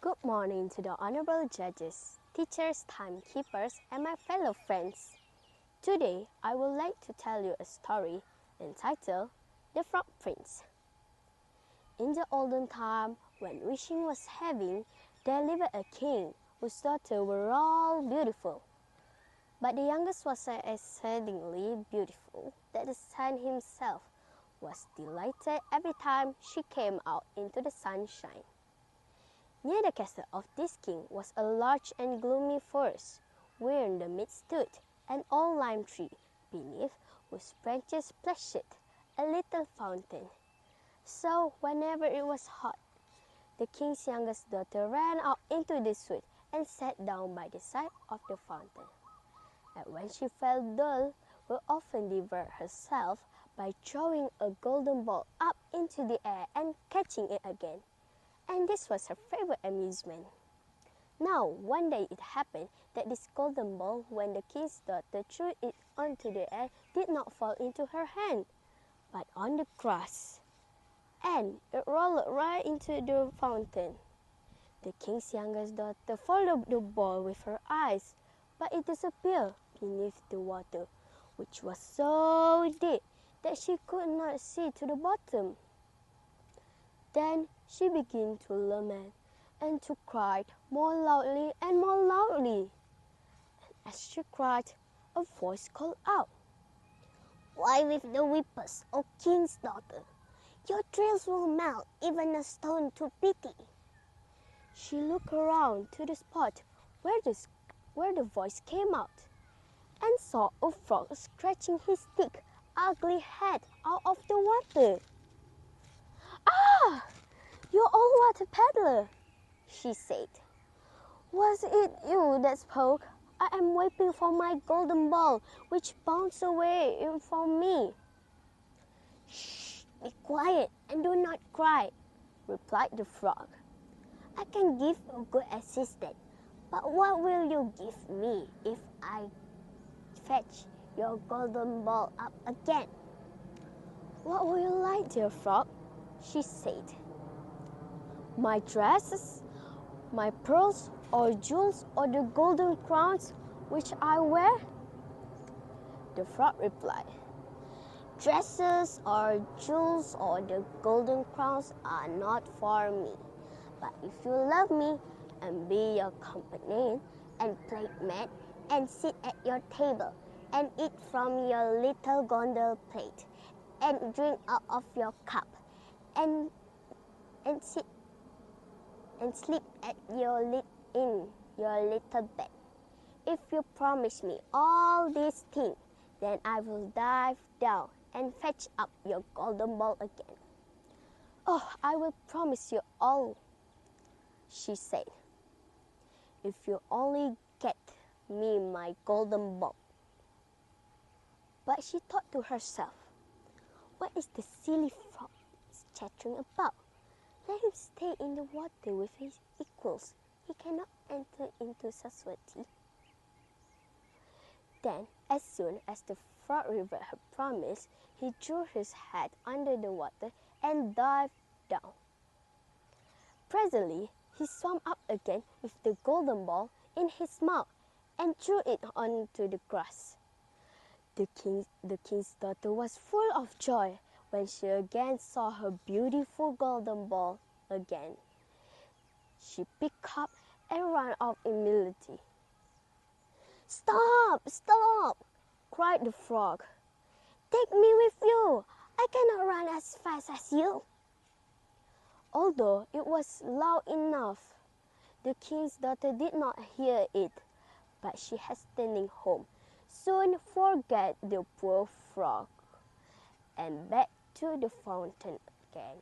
Good morning to the honorable judges, teachers, timekeepers, and my fellow friends. Today, I would like to tell you a story entitled The Frog Prince. In the olden time, when wishing was heavy, there lived a king whose daughters were all beautiful. But the youngest was so exceedingly beautiful that the sun himself was delighted every time she came out into the sunshine. Near the castle of this king was a large and gloomy forest, where in the midst stood an old lime tree, beneath whose branches plashed a little fountain. So whenever it was hot, the king's youngest daughter ran out into this wood and sat down by the side of the fountain. And when she felt dull, would often divert herself by throwing a golden ball up into the air and catching it again. And this was her favorite amusement. Now, one day it happened that this golden ball, when the king's daughter threw it onto the air, did not fall into her hand, but on the grass, and it rolled right into the fountain. The king's youngest daughter followed the ball with her eyes, but it disappeared beneath the water, which was so deep that she could not see to the bottom. Then she began to lament and to cry more loudly and more loudly. And as she cried, a voice called out, "Why with the whippers, O king's daughter? Your drills will melt even a stone to pity." She looked around to the spot where the voice came out, and saw a frog scratching his thick, ugly head out of the water. "Ah! You old water peddler," she said. "Was it you that spoke? I am waiting for my golden ball, which bounced away from me." "Shh! Be quiet and do not cry," replied the frog. "I can give a good assistant, but what will you give me if I fetch your golden ball up again?" "What would you like, dear frog?" she said. "My dresses, my pearls or jewels or the golden crowns which I wear?" The frog replied, "Dresses or jewels or the golden crowns are not for me. But if you love me and be your companion and playmate and sit at your table and eat from your little golden plate and drink out of your cup and sleep in your little bed. If you promise me all these things, then I will dive down and fetch up your golden ball again." "Oh, I will promise you all," she said, "if you only get me my golden ball." But she thought to herself, "What is the silly frog chattering about? Let him stay in the water with his equals. He cannot enter into society." Then, as soon as the frog remembered her promise, he drew his head under the water and dived down. Presently, he swam up again with the golden ball in his mouth and threw it onto the grass. The king's daughter was full of joy when she again saw her beautiful golden ball again. She picked up and ran off immediately. "Stop! Stop!" cried the frog. "Take me with you. I cannot run as fast as you." Although it was loud enough, the king's daughter did not hear it, but she hastening home soon forgot the poor frog and back to the fountain again.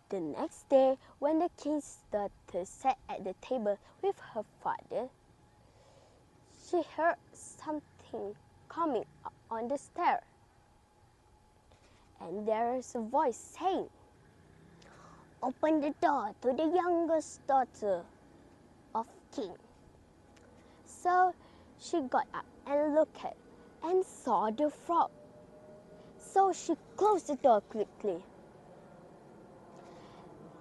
The next day, when the king's daughter sat at the table with her father, she heard something coming up on the stair. And there is a voice saying, "Open the door to the youngest daughter of king." So she got up and looked at and saw the frog. So she closed the door quickly.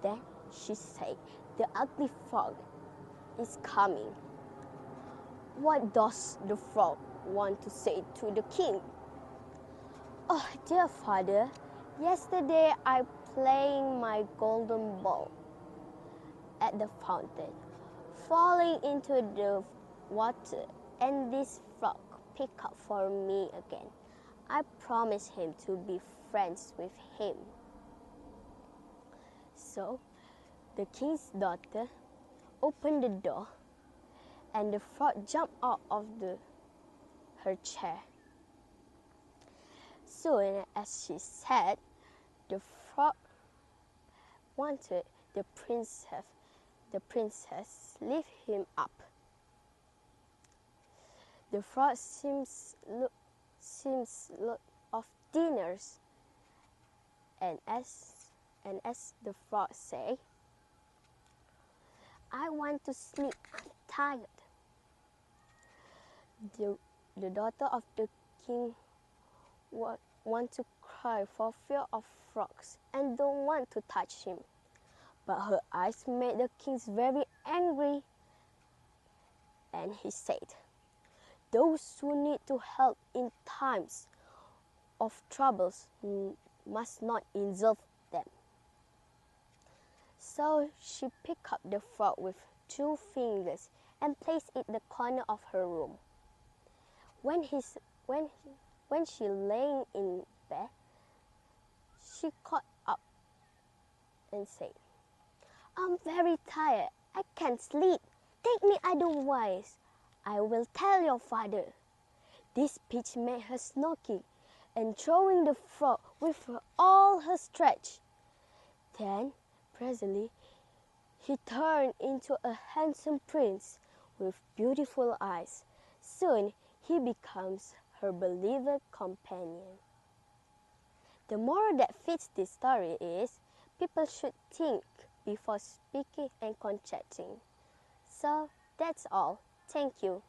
Then she said, "the ugly frog is coming." What does the frog want to say to the king? "Oh, dear father, yesterday I playing my golden ball at the fountain, falling into the water, and this frog picked up for me again. I promised him to be friends with him." So the king's daughter opened the door, and the frog jumped out of her chair. Soon as she said, the frog wanted the princess lift him up. The frog seems lot of dinners, and as the frog say, "I want to sleep, I'm tired." The daughter of the king want to cry for fear of frogs and don't want to touch him. But her eyes made the king very angry, and he said, "Those who need to help in times of troubles must not insult them." So she picked up the frog with 2 fingers and placed it in the corner of her room. When she laying in bed, she got up and said, "I'm very tired. I can't sleep. Take me otherwise. I will tell your father." This speech made her snorky and throwing the frog with all her strength. Then, presently, he turned into a handsome prince with beautiful eyes. Soon, he becomes her beloved companion. The moral that fits this story is people should think before speaking and contracting. So, that's all. Thank you.